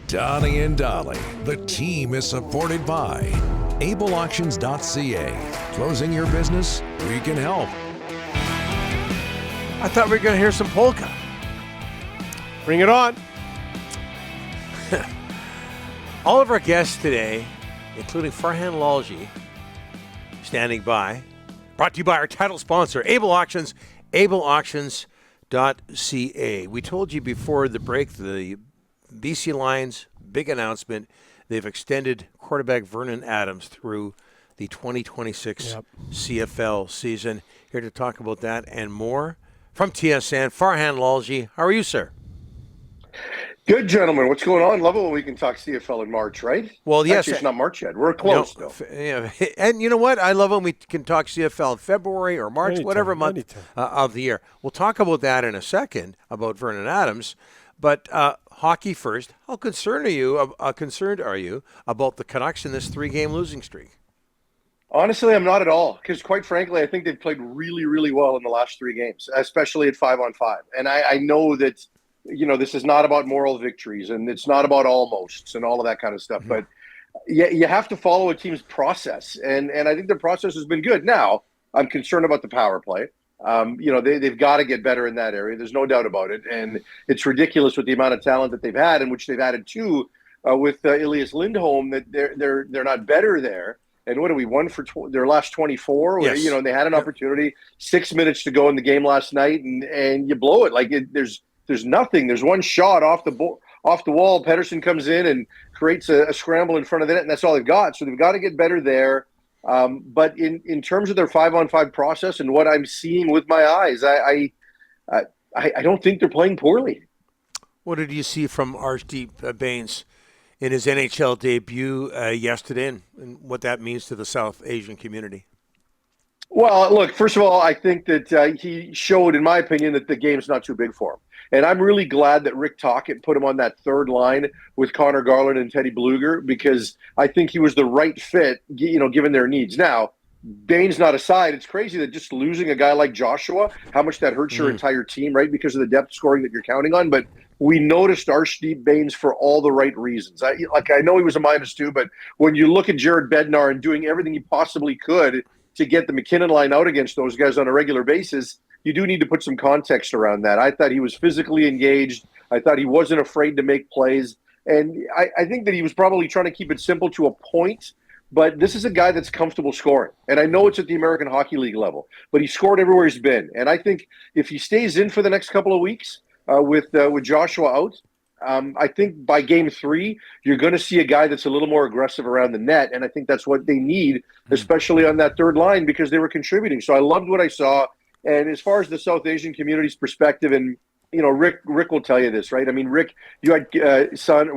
Donnie and Dolly. The team is supported by ableauctions.ca. Closing your business? We can help. I thought we were going to hear some polka. Bring it on. All of our guests today, including Farhan Lalji, standing by. Brought to you by our title sponsor, Able Auctions, ableauctions.ca. We told you before the break, the BC Lions, big announcement. They've extended quarterback Vernon Adams through the 2026 CFL season. Here to talk about that and more from TSN, Farhan Lalji. How are you, sir? Good, gentlemen. What's going on? Love it when we can talk CFL in March, right? Well, yes. Actually, it's not March yet. We're close, though. Yeah. And you know what? I love when we can talk CFL in February or March, whatever month of the year. We'll talk about that in a second, about Vernon Adams. But hockey first. How concerned are you about the Canucks in this 3-game losing streak? Honestly, I'm not at all. Because quite frankly, I think they've played really, really well in the last 3 games, especially at 5-on-5. And I know that, you know, this is not about moral victories and it's not about almosts and all of that kind of stuff. But you have to follow a team's process. And I think the process has been good. Now, I'm concerned about the power play. You know, they've got to get better in that area. There's no doubt about it. And it's ridiculous with the amount of talent that they've had, and which they've added to with Elias Lindholm, that they're not better there. And what do we won for their last 24? Yes. You know, they had an opportunity, 6 minutes to go in the game last night, and you blow it. Like there's nothing. There's one shot off the wall. Pedersen comes in and creates a scramble in front of the net, and that's all they've got. So they've got to get better there. But in terms of their 5-on-5 process and what I'm seeing with my eyes, I don't think they're playing poorly. What did you see from RSD Baines in his NHL debut yesterday, and what that means to the South Asian community? Well, look, first of all, I think that he showed, in my opinion, that the game's not too big for him. And I'm really glad that Rick Tocchet put him on that third line with Connor Garland and Teddy Bluger, because I think he was the right fit, you know, given their needs. Now, Baines not aside, it's crazy that just losing a guy like Joshua, how much that hurts your entire team, right? Because of the depth scoring that you're counting on. But we noticed RSD Baines for all the right reasons. I know he was a -2, but when you look at Jared Bednar and doing everything he possibly could to get the McKinnon line out against those guys on a regular basis, you do need to put some context around that. I thought he was physically engaged. I thought he wasn't afraid to make plays. And I think that he was probably trying to keep it simple to a point, but this is a guy that's comfortable scoring. And I know it's at the American Hockey League level, but he scored everywhere he's been. And I think if he stays in for the next couple of weeks with Joshua out, I think by game 3, you're going to see a guy that's a little more aggressive around the net. And I think that's what they need, especially on that third line, because they were contributing. So I loved what I saw. And as far as the South Asian community's perspective, and, you know, Rick will tell you this, right? I mean, Rick, you had a son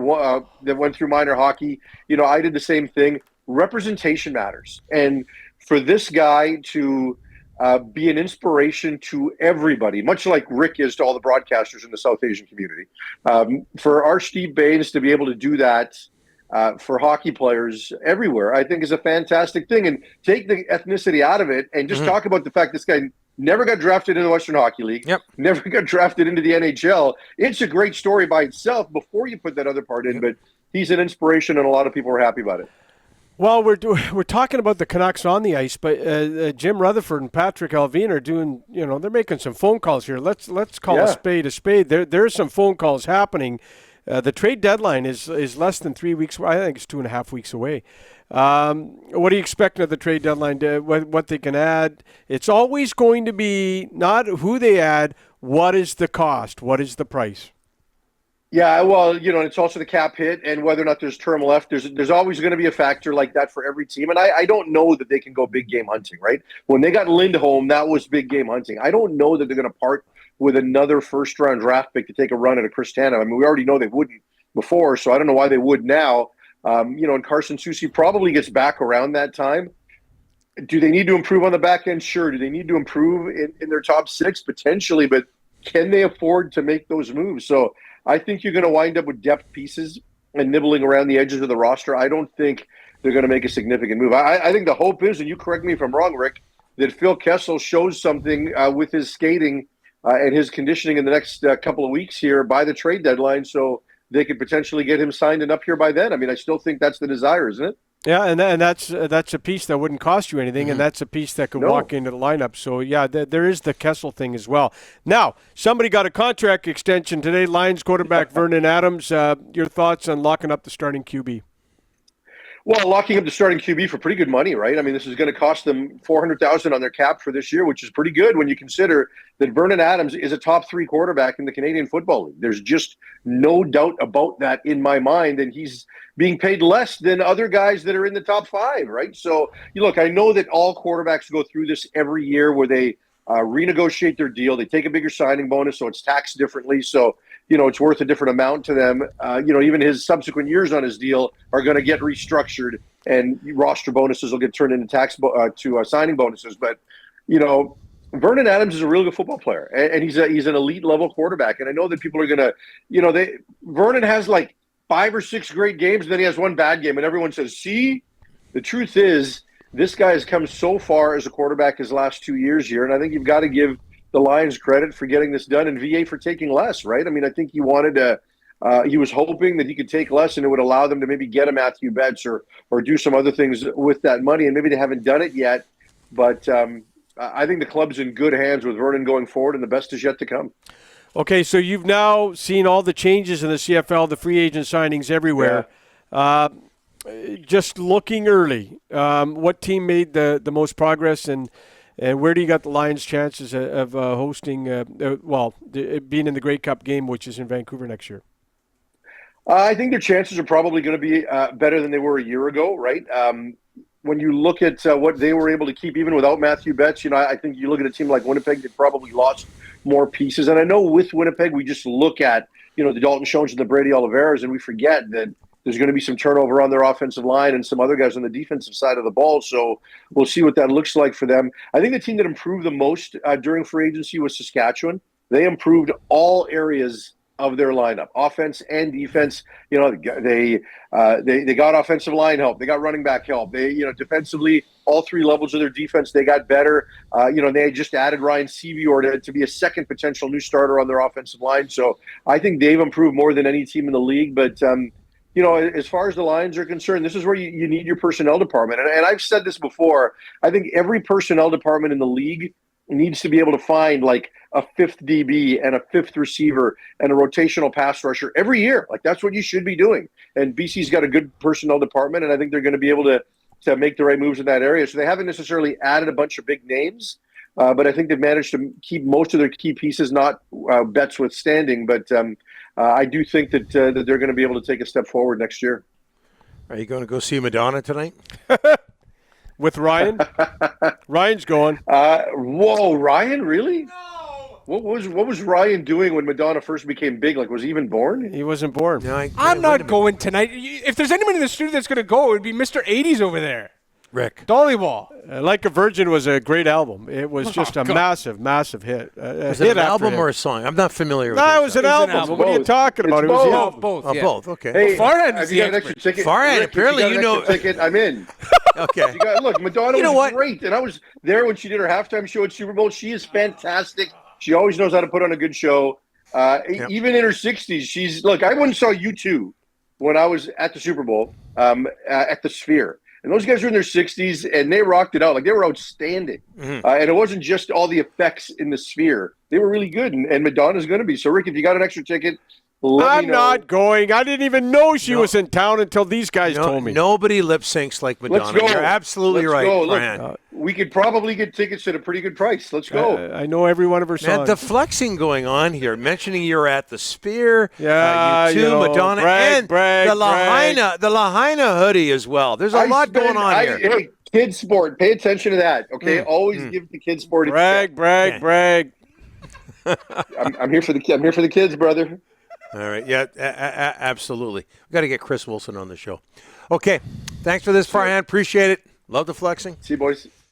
that went through minor hockey. You know, I did the same thing. Representation matters. And for this guy to be an inspiration to everybody, much like Rick is to all the broadcasters in the South Asian community, for RSD Baines to be able to do that for hockey players everywhere, I think is a fantastic thing. And take the ethnicity out of it and just talk about the fact this guy never got drafted into the Western Hockey League, never got drafted into the NHL. It's a great story by itself before you put that other part in, but he's an inspiration and a lot of people are happy about it. Well, we're talking about the Canucks on the ice, but Jim Rutherford and Patrick Alvin are doing, you know, they're making some phone calls here. Let's call a spade a spade. There's some phone calls happening. The trade deadline is less than 3 weeks. I think it's 2.5 weeks away. What are you expecting of the trade deadline? What they can add? It's always going to be not who they add. What is the cost? What is the price? Yeah, well, you know, it's also the cap hit and whether or not there's term left. There's always going to be a factor like that for every team. And I don't know that they can go big game hunting, right? When they got Lindholm, that was big game hunting. I don't know that they're going to part with another first-round draft pick to take a run at a Chris Tanev. I mean, we already know they wouldn't before, so I don't know why they would now. You know, and Carson Soucy probably gets back around that time. Do they need to improve on the back end? Sure. Do they need to improve in their top 6? Potentially, but can they afford to make those moves? So I think you're going to wind up with depth pieces and nibbling around the edges of the roster. I don't think they're going to make a significant move. I think the hope is, and you correct me if I'm wrong, Rick, that Phil Kessel shows something with his skating and his conditioning in the next couple of weeks here by the trade deadline. So they could potentially get him signed and up here by then. I mean, I still think that's the desire, isn't it? Yeah, and that's a piece that wouldn't cost you anything, and that's a piece that could walk into the lineup. So, yeah, there is the Kessel thing as well. Now, somebody got a contract extension today, Lions quarterback Vernon Adams. Your thoughts on locking up the starting QB? Well, locking up the starting QB for pretty good money, right? I mean, this is going to cost them $400,000 on their cap for this year, which is pretty good when you consider that Vernon Adams is a top 3 quarterback in the Canadian Football League. There's just no doubt about that in my mind, and he's being paid less than other guys that are in the top 5, right? So, look, I know that all quarterbacks go through this every year where they renegotiate their deal. They take a bigger signing bonus, so it's taxed differently. So, it's worth a different amount to them. Even his subsequent years on his deal are going to get restructured, and roster bonuses will get turned into signing bonuses. But, Vernon Adams is a really good football player, and he's an elite level quarterback. And I know that people are going to, Vernon has like 5 or 6 great games, and then he has one bad game, and everyone says, see, the truth is this guy has come so far as a quarterback his last 2 years here, and I think you've got to give the Lions credit for getting this done and VA for taking less, right? I mean, I think he wanted to he was hoping that he could take less and it would allow them to maybe get a Matthew Betts or do some other things with that money, and maybe they haven't done it yet. But I think the club's in good hands with Vernon going forward, and the best is yet to come. Okay, so you've now seen all the changes in the CFL, the free agent signings everywhere. Yeah. Just looking early, what team made the most progress, and where do you got the Lions' chances of hosting, being in the Grey Cup game, which is in Vancouver next year? I think their chances are probably going to be better than they were a year ago, right? When you look at what they were able to keep, even without Matthew Betts, I think you look at a team like Winnipeg that probably lost more pieces. And I know with Winnipeg, we just look at, the Dalton Schoens and the Brady Oliveras, and we forget that there's going to be some turnover on their offensive line and some other guys on the defensive side of the ball. So we'll see what that looks like for them. I think the team that improved the most during free agency was Saskatchewan. They improved all areas of their lineup, offense and defense. They got offensive line help. They got running back help. They, defensively, all 3 levels of their defense, they got better. They had just added Ryan Sevior to be a second potential new starter on their offensive line. So I think they've improved more than any team in the league. But, as far as the Lions are concerned, this is where you need your personnel department. And I've said this before. I think every personnel department in the league needs to be able to find like a 5th DB and a 5th receiver and a rotational pass rusher every year. Like, that's what you should be doing. And BC's got a good personnel department, and I think they're going to be able to make the right moves in that area. So they haven't necessarily added a bunch of big names, but I think they've managed to keep most of their key pieces, not Betts withstanding. But I do think that they're going to be able to take a step forward next year. Are you going to go see Madonna tonight? With Ryan? Ryan's going. Whoa, Ryan, really? No. What was Ryan doing when Madonna first became big? Like, was he even born? He wasn't born. No, I'm not going tonight. If there's anyone in the studio that's going to go, it would be Mr. 80s over there. Rick. Dollywall. Like a Virgin was a great album. It was just a massive, massive hit. Was it an album or a song? I'm not familiar with it. No, it was an album. What are you talking about? It was the album. Both. Oh, Yeah. both. Okay. Hey, Farhan is have you the got an extra ticket? Farhan, Rick, apparently if you got an extra ticket, I'm in. Okay. Look, Madonna was great, and I was there when she did her halftime show at Super Bowl. She is fantastic. She always knows how to put on a good show. Even in her 60s, I went and saw U2 when I was at the Super Bowl at the Sphere. And those guys were in their 60s, and they rocked it out. Like, they were outstanding. Mm-hmm. And it wasn't just all the effects in the Sphere. They were really good, and Madonna's going to be. So, Rick, if you got an extra ticket, let me know. I'm not going. I didn't even know she was in town until these guys told me. Nobody lip syncs like Madonna. Let's go. You're absolutely Let's right, go. Brian. Look, we could probably get tickets at a pretty good price. Let's go. I know every one of her songs. Man, the flexing going on here, mentioning you're at the Sphere, Yeah, you too, Madonna, and the brag. Lahaina hoodie as well. There's a lot going on here. Hey, kids sport. Pay attention to that, okay? Always give the kids sport. Brag. I'm here for the kids, brother. All right. Yeah, absolutely. We've got to get Chris Wilson on the show. Okay. Thanks for this, Farhan. Appreciate it. Love the flexing. See you, boys.